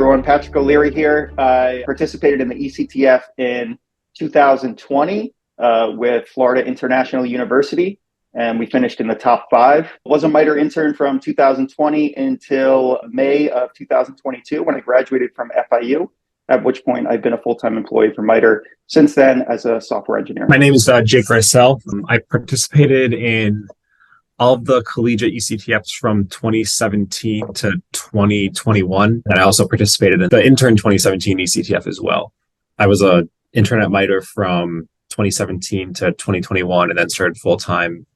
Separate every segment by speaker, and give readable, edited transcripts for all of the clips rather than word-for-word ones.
Speaker 1: everyone, Patrick O'Leary here. I participated in the eCTF in 2020 with Florida International University, and we finished in the top 5. Was a MITRE intern from 2020 until May of 2022 when I graduated from FIU, at which point I've been a full-time employee for MITRE since then as a software engineer.
Speaker 2: My name is Jake Rysell. I participated in all of the collegiate eCTFs from 2017 to 2021. And I also participated in the intern 2017 eCTF as well. I was an intern at MITRE from 2017 to 2021 and then started full-time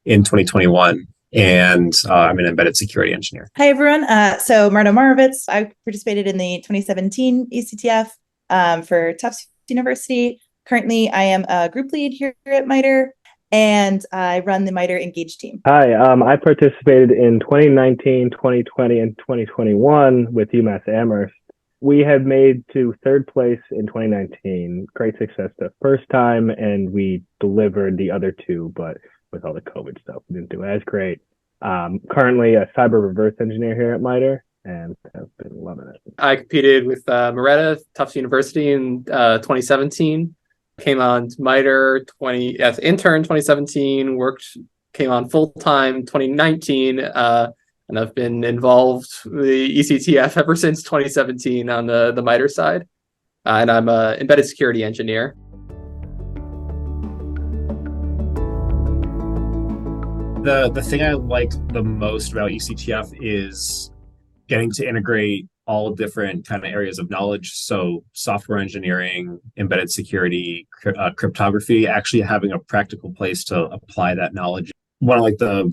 Speaker 2: in 2021. And I'm an embedded security engineer.
Speaker 3: Hi, everyone. So Marta Morovitz, I participated in the 2017 eCTF for Tufts University. Currently, I am a group lead here at MITRE, and I run the MITRE Engage team.
Speaker 4: Hi, I participated in 2019, 2020, and 2021 with UMass Amherst. We had made to 3rd place in 2019. Great success the first time, and we delivered the other 2, but with all the COVID stuff, we didn't do as great. Currently a cyber reverse engineer here at MITRE, and have been loving it.
Speaker 5: I competed with Moretta, Tufts University in 2017. Came on MITRE as intern 2017, came on full-time 2019, and I've been involved with the eCTF ever since 2017 on the MITRE side. And I'm an embedded security engineer.
Speaker 2: The thing I like the most about eCTF is getting to integrate all different kind of areas of knowledge. So software engineering, embedded security, cryptography, actually having a practical place to apply that knowledge. One of the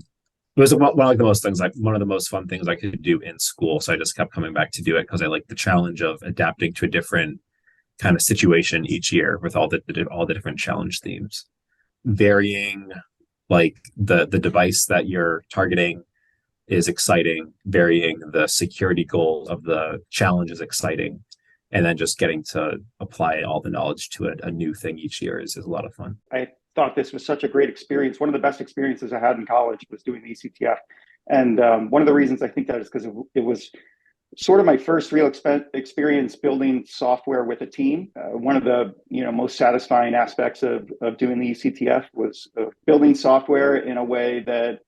Speaker 2: most fun things I could do in school. So I just kept coming back to do it because I like the challenge of adapting to a different kind of situation each year with all the different challenge themes. Varying like the device that you're targeting is exciting. Varying the security goal of the challenge is exciting. And then just getting to apply all the knowledge to a new thing each year is a lot of fun.
Speaker 1: I thought this was such a great experience. One of the best experiences I had in college was doing the eCTF. And one of the reasons I think that is because it was sort of my first real experience building software with a team. One of the most satisfying aspects of doing the eCTF was building software in a way that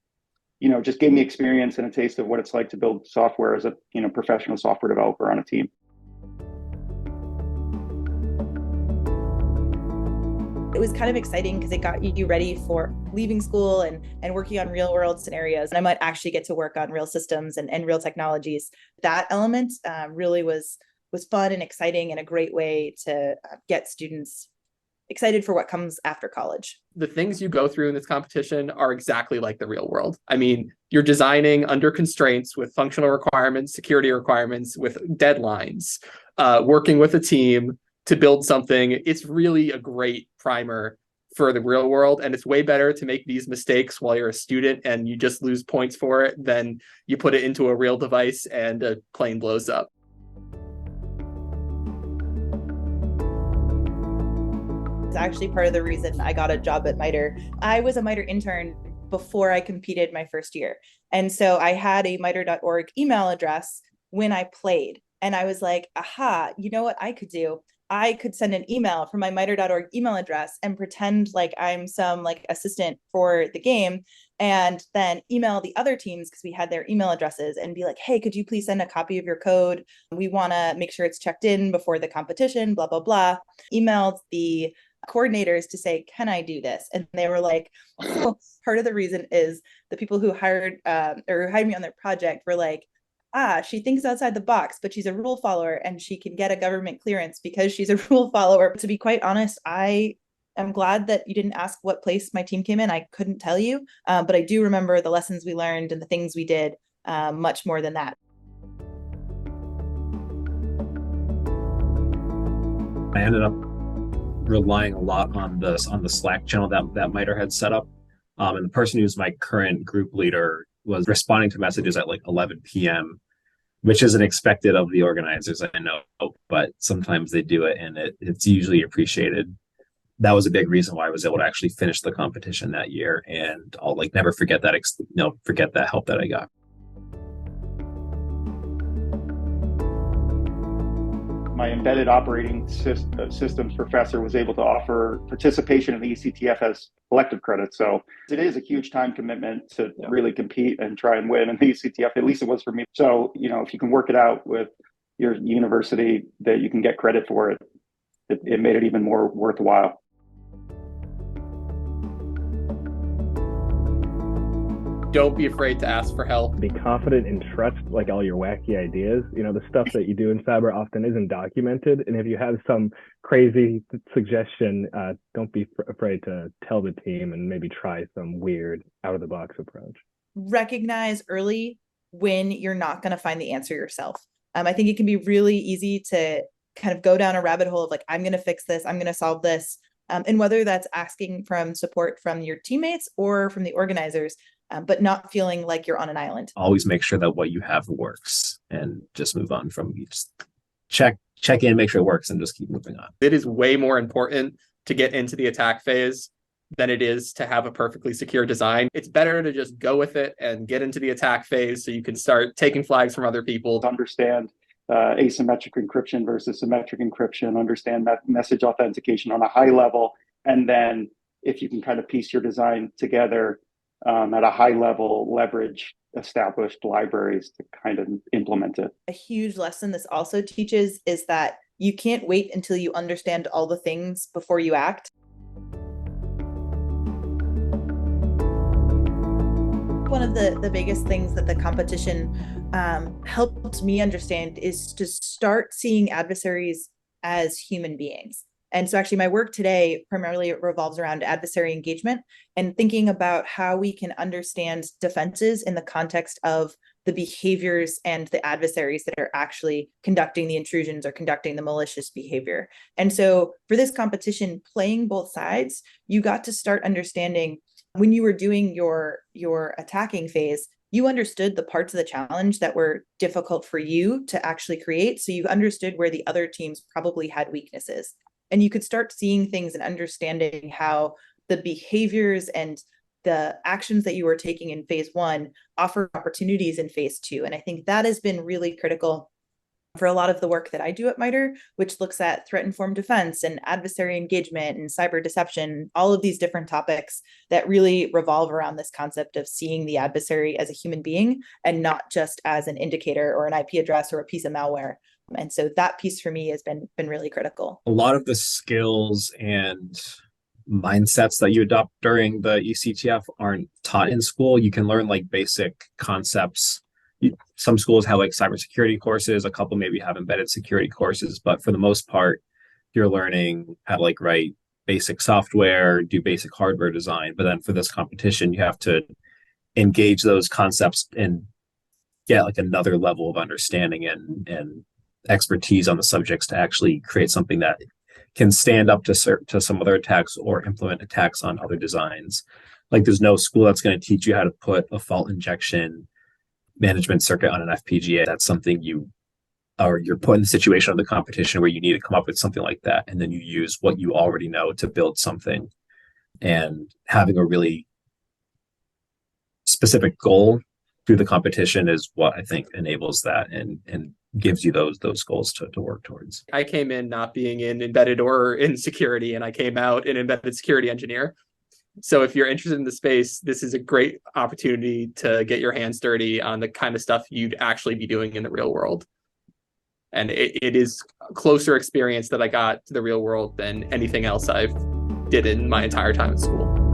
Speaker 1: just gave me experience and a taste of what it's like to build software as a professional software developer on a team.
Speaker 3: It was kind of exciting because it got you ready for leaving school and working on real world scenarios. And I might actually get to work on real systems and real technologies. That element really was fun and exciting and a great way to get students excited for what comes after college.
Speaker 5: The things you go through in this competition are exactly like the real world. I mean, you're designing under constraints with functional requirements, security requirements, with deadlines, working with a team to build something. It's really a great primer for the real world. And it's way better to make these mistakes while you're a student and you just lose points for it than you put it into a real device and a plane blows up.
Speaker 3: It's actually part of the reason I got a job at MITRE. I was a MITRE intern before I competed my first year. And so I had a mitre.org email address when I played. And I was like, aha, you know what I could do? I could send an email from my mitre.org email address and pretend like I'm some assistant for the game, and then email the other teams because we had their email addresses and be like, hey, could you please send a copy of your code? We want to make sure it's checked in before the competition, blah, blah, blah. Emailed the coordinators to say, can I do this? And they were like, oh, part of the reason is the people who hired me on their project were like, she thinks outside the box, but she's a rule follower and she can get a government clearance because she's a rule follower. To be quite honest, I am glad that you didn't ask what place my team came in. I couldn't tell you, but I do remember the lessons we learned and the things we did much more than that.
Speaker 2: I ended up relying a lot on the Slack channel that MITRE had set up. And the person who's my current group leader was responding to messages at 11 p.m., which isn't expected of the organizers, I know, but sometimes they do it and it's usually appreciated. That was a big reason why I was able to actually finish the competition that year, and I'll never forget that help that I got.
Speaker 1: my embedded operating systems professor was able to offer participation in the eCTF as elective credits. So it is a huge time commitment to really compete and try and win in the eCTF. At least it was for me. So, if you can work it out with your university that you can get credit for it, it made it even more worthwhile.
Speaker 5: Don't be afraid to ask for help.
Speaker 4: Be confident and trust like all your wacky ideas. The stuff that you do in cyber often isn't documented. And if you have some crazy suggestion, don't be afraid to tell the team and maybe try some weird out of the box approach.
Speaker 3: Recognize early when you're not going to find the answer yourself. I think it can be really easy to kind of go down a rabbit hole of like, I'm going to fix this, I'm going to solve this. And whether that's asking from support from your teammates or from the organizers, but not feeling like you're on an island.
Speaker 2: Always make sure that what you have works and just move on from you. Just check in, make sure it works, and just keep moving on.
Speaker 5: It is way more important to get into the attack phase than it is to have a perfectly secure design. It's better to just go with it and get into the attack phase so you can start taking flags from other people.
Speaker 1: To understand asymmetric encryption versus symmetric encryption, understand message authentication on a high level, and then if you can kind of piece your design together at a high level, leverage established libraries to kind of implement it.
Speaker 3: A huge lesson this also teaches is that you can't wait until you understand all the things before you act. One of the biggest things that the competition helped me understand is to start seeing adversaries as human beings. And so actually my work today primarily revolves around adversary engagement and thinking about how we can understand defenses in the context of the behaviors and the adversaries that are actually conducting the intrusions or conducting the malicious behavior. And so for this competition, playing both sides, you got to start understanding when you were doing your attacking phase, you understood the parts of the challenge that were difficult for you to actually create. So you understood where the other teams probably had weaknesses. And you could start seeing things and understanding how the behaviors and the actions that you were taking in phase one offer opportunities in phase two. And I think that has been really critical for a lot of the work that I do at MITRE, which looks at threat-informed defense and adversary engagement and cyber deception, all of these different topics that really revolve around this concept of seeing the adversary as a human being and not just as an indicator or an IP address or a piece of malware. And so that piece for me has been really critical.
Speaker 2: A lot of the skills and mindsets that you adopt during the eCTF aren't taught in school. You can learn like basic concepts. Some schools have like cybersecurity courses, a couple maybe have embedded security courses, but for the most part, you're learning how to like write basic software, do basic hardware design. But then for this competition, you have to engage those concepts and get like another level of understanding and expertise on the subjects to actually create something that can stand up to some other attacks or implement attacks on other designs. Like there's no school that's going to teach you how to put a fault injection management circuit on an FPGA. That's something you're put in the situation of the competition where you need to come up with something like that. And then you use what you already know to build something. And having a really specific goal through the competition is what I think enables that and gives you those goals to work towards.
Speaker 5: I came in not being in embedded or in security, and I came out an embedded security engineer. So if you're interested in the space, this is a great opportunity to get your hands dirty on the kind of stuff you'd actually be doing in the real world. And it is a closer experience that I got to the real world than anything else I've did in my entire time at school.